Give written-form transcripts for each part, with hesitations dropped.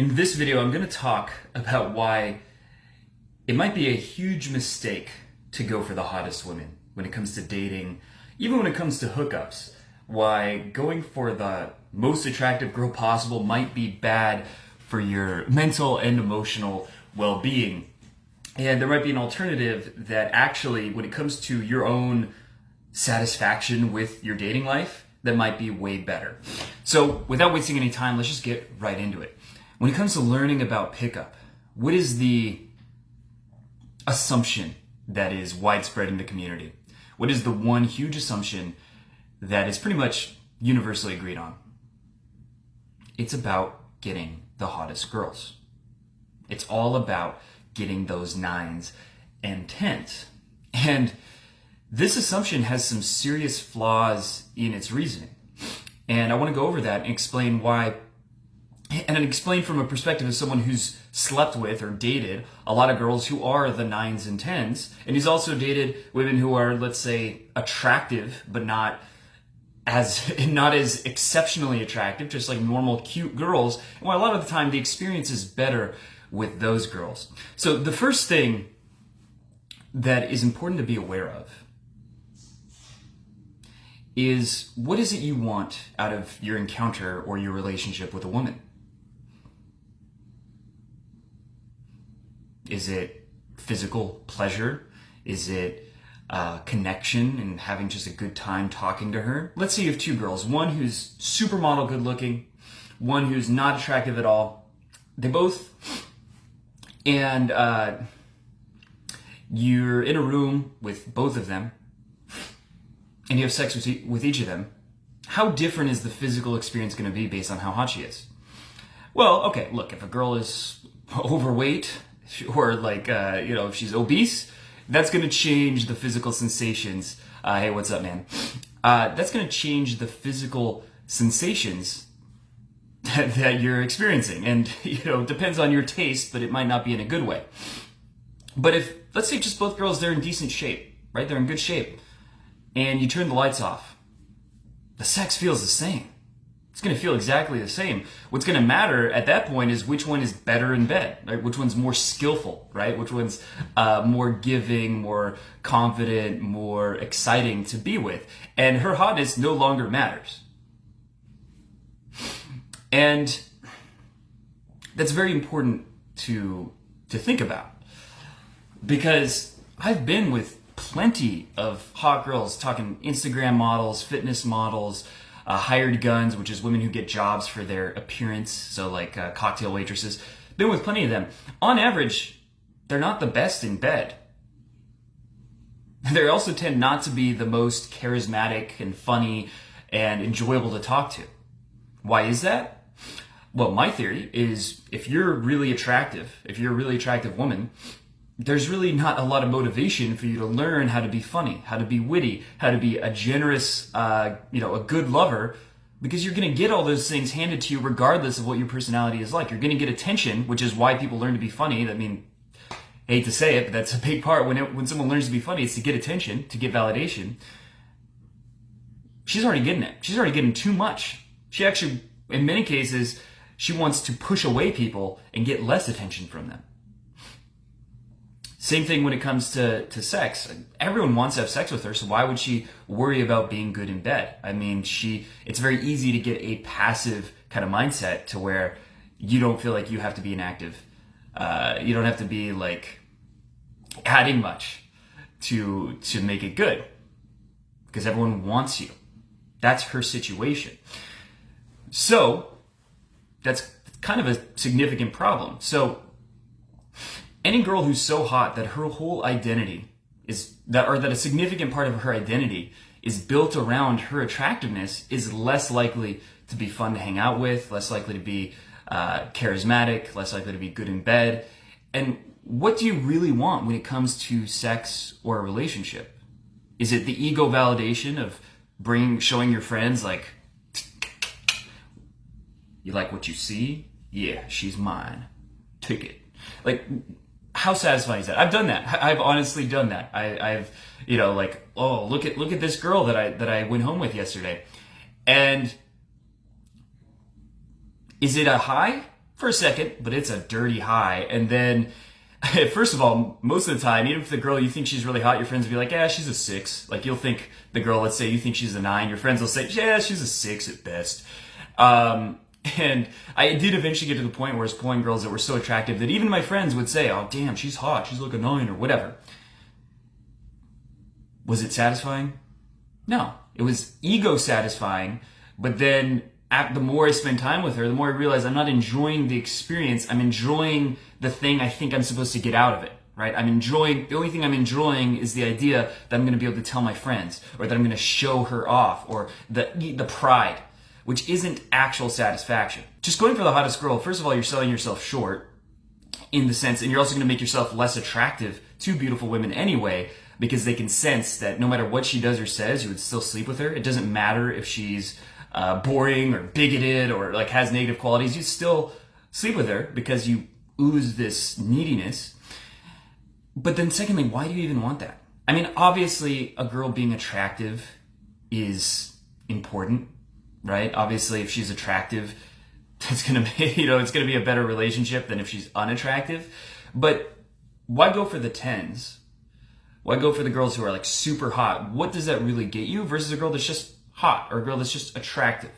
In this video, I'm going to talk about why it might be a huge mistake to go for the hottest women when it comes to dating, even when it comes to hookups. Why going for the most attractive girl possible might be bad for your mental and emotional well-being. And there might be an alternative that actually, when it comes to your own satisfaction with your dating life, that might be way better. So without wasting any time, let's just get right into it. When it comes to learning about pickup, what is the assumption that is widespread in the community? What is the one huge assumption that is pretty much universally agreed on? It's about getting the hottest girls. It's all about getting those 9s and 10s. And this assumption has some serious flaws in its reasoning. And I want to go over that and explain why, and explain from a perspective of someone who's slept with or dated a lot of girls who are the 9s and 10s. And he's also dated women who are, let's say, attractive, but not as exceptionally attractive, just like normal cute girls. And why a lot of the time the experience is better with those girls. So the first thing that is important to be aware of is, what is it you want out of your encounter or your relationship with a woman? Is it physical pleasure? Is it connection and having just a good time talking to her? Let's say you have two girls, one who's supermodel good looking, one who's not attractive at all. They both, and you're in a room with both of them, and you have sex with each of them. How different is the physical experience going to be based on how hot she is? Well, okay, look, if a girl is overweight or if she's obese, that's going to change the physical sensations. Hey, what's up, man? That's going to change the physical sensations that you're experiencing. And, it depends on your taste, but it might not be in a good way. But if, let's say just both girls, they're in decent shape, right? They're in good shape. And you turn the lights off, the sex feels the same. It's going to feel exactly the same. What's going to matter at that point is which one is better in bed, right? Which one's more skillful, right? Which one's more giving, more confident, more exciting to be with. And her hotness no longer matters. And that's very important to think about, because I've been with plenty of hot girls, talking Instagram models, fitness models, hired guns, which is women who get jobs for their appearance, so like cocktail waitresses. Been with plenty of them. On average, they're not the best in bed. They also tend not to be the most charismatic and funny and enjoyable to talk to. Why is that? Well, my theory is, if you're a really attractive woman, there's really not a lot of motivation for you to learn how to be funny, how to be witty, how to be a generous, a good lover, because you're going to get all those things handed to you regardless of what your personality is like. You're going to get attention, which is why people learn to be funny. I mean, I hate to say it, but that's a big part. When someone learns to be funny, it's to get attention, to get validation. She's already getting it. She's already getting too much. She actually, in many cases, she wants to push away people and get less attention from them. Same thing when it comes to sex. Everyone wants to have sex with her, so why would she worry about being good in bed? I mean, it's very easy to get a passive kind of mindset to where you don't feel like you have to be an active. You don't have to be like adding much to make it good, because everyone wants you. That's her situation. So that's kind of a significant problem. So any girl who's so hot that her whole identity that a significant part of her identity is built around her attractiveness is less likely to be fun to hang out with, less likely to be charismatic, less likely to be good in bed. And what do you really want when it comes to sex or a relationship? Is it the ego validation of showing your friends, like, you like what you see? Yeah, she's mine. Take it. Like, how satisfying is that? I've done that. I've honestly done that. I've oh, look at this girl that I went home with yesterday. And is it a high? for a second, but it's a dirty high. And then, first of all, most of the time, even if the girl you think she's really hot, your friends will be like, yeah, she's a 6. Like, you'll think the girl, let's say you think she's a 9, your friends will say, yeah, she's a 6 at best. And I did eventually get to the point where I was pulling girls that were so attractive that even my friends would say, oh, damn, she's hot, she's like a 9 or whatever. Was it satisfying? No. It was ego satisfying, but then the more I spend time with her, the more I realize I'm not enjoying the experience. I'm enjoying the thing I think I'm supposed to get out of it, right? The only thing I'm enjoying is the idea that I'm going to be able to tell my friends, or that I'm going to show her off, or the pride, which isn't actual satisfaction. Just going for the hottest girl, first of all, you're selling yourself short in the sense, and you're also going to make yourself less attractive to beautiful women anyway, because they can sense that no matter what she does or says, you would still sleep with her. It doesn't matter if she's boring or bigoted or like has negative qualities. You still sleep with her because you ooze this neediness. But then secondly, why do you even want that? I mean, obviously a girl being attractive is important, right? Obviously if she's attractive, that's going to be, it's going to be a better relationship than if she's unattractive. But why go for the 10s? Why go for the girls who are like super hot? What does that really get you versus a girl that's just hot or a girl that's just attractive?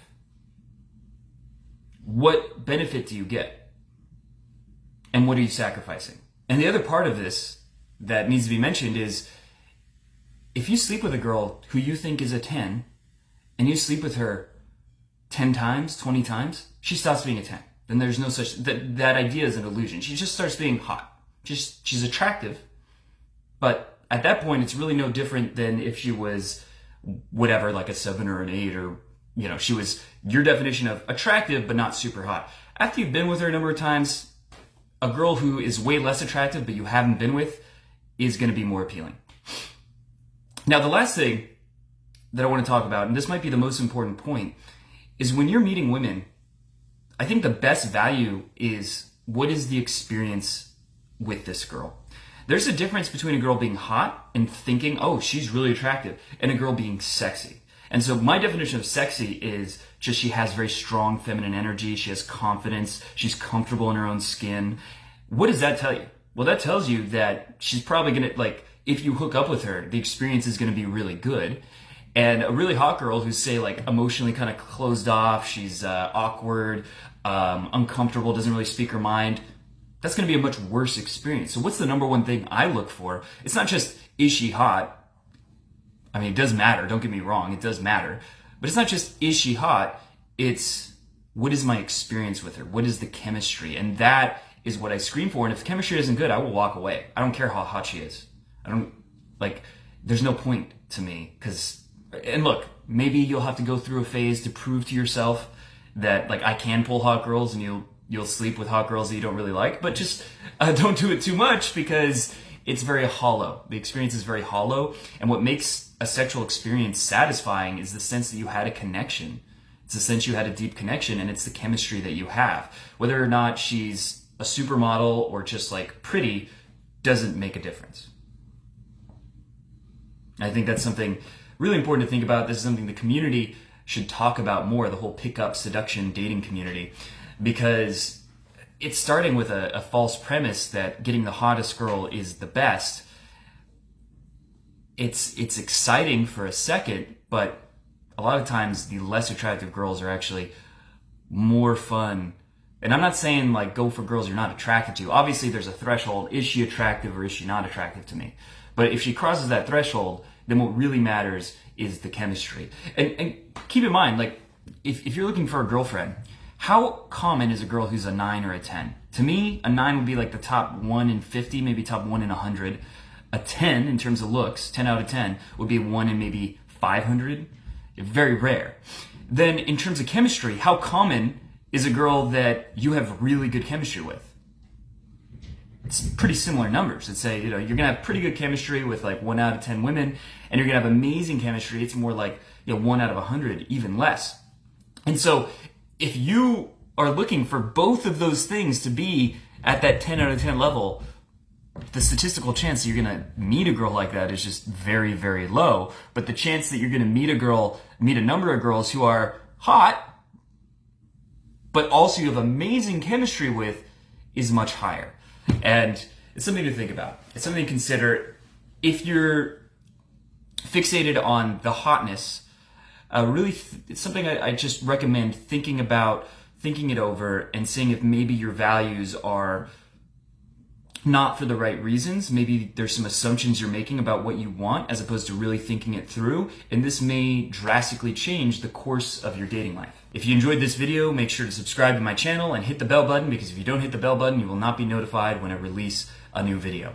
What benefit do you get? And what are you sacrificing? And the other part of this that needs to be mentioned is if you sleep with a girl who you think is a 10 and you sleep with her 10 times, 20 times, she stops being a 10. Then there's no such, that idea is an illusion. She just starts being hot. She's attractive, but at that point, it's really no different than if she was whatever, like a 7 or an 8, or, she was your definition of attractive, but not super hot. After you've been with her a number of times, a girl who is way less attractive, but you haven't been with, is going to be more appealing. Now, the last thing that I want to talk about, and this might be the most important point, is when you're meeting women, I think the best value is what is the experience with this girl. There's a difference between a girl being hot and thinking, oh, she's really attractive, and a girl being sexy. And so my definition of sexy is just she has very strong feminine energy, she has confidence, she's comfortable in her own skin. What does that tell you? Well, that tells you that she's probably going to, if you hook up with her, the experience is going to be really good. And a really hot girl who's, say, emotionally kind of closed off, she's awkward, uncomfortable, doesn't really speak her mind, that's going to be a much worse experience. So what's the number one thing I look for? It's not just, is she hot? I mean, it does matter. Don't get me wrong. It does matter. But it's not just, is she hot? It's, what is my experience with her? What is the chemistry? And that is what I scream for. And if the chemistry isn't good, I will walk away. I don't care how hot she is. There's no point to me. And look, maybe you'll have to go through a phase to prove to yourself that, I can pull hot girls, and you'll sleep with hot girls that you don't really like, but just don't do it too much because it's very hollow. The experience is very hollow, and what makes a sexual experience satisfying is the sense that you had a connection. It's the sense you had a deep connection, and it's the chemistry that you have. Whether or not she's a supermodel or just pretty doesn't make a difference. I think that's something really important to think about. This is something the community should talk about more, the whole pickup, seduction, dating community. Because it's starting with a false premise that getting the hottest girl is the best. It's exciting for a second, but a lot of times the less attractive girls are actually more fun. And I'm not saying go for girls you're not attracted to. Obviously there's a threshold. Is she attractive or is she not attractive to me? But if she crosses that threshold, then what really matters is the chemistry. And keep in mind, if you're looking for a girlfriend, how common is a girl who's a 9 or a 10? To me, a 9 would be the top 1 in 50, maybe top 1 in 100. A 10, in terms of looks, 10 out of 10, would be 1 in maybe 500. Very rare. Then, in terms of chemistry, how common is a girl that you have really good chemistry with? It's pretty similar numbers. It's you're going to have pretty good chemistry with 1 out of 10 women, and you're going to have amazing chemistry. It's more 1 out of 100, even less. And so, if you are looking for both of those things to be at that 10 out of 10 level, the statistical chance that you're going to meet a girl like that is just very, very low. But the chance that you're going to meet a number of girls who are hot, but also you have amazing chemistry with is much higher. And it's something to think about. It's something to consider. If you're fixated on the hotness, it's something I just recommend thinking about, thinking it over, and seeing if maybe your values are not for the right reasons. Maybe there's some assumptions you're making about what you want as opposed to really thinking it through, and this may drastically change the course of your dating life. If you enjoyed this video, make sure to subscribe to my channel and hit the bell button, because if you don't hit the bell button, you will not be notified when I release a new video.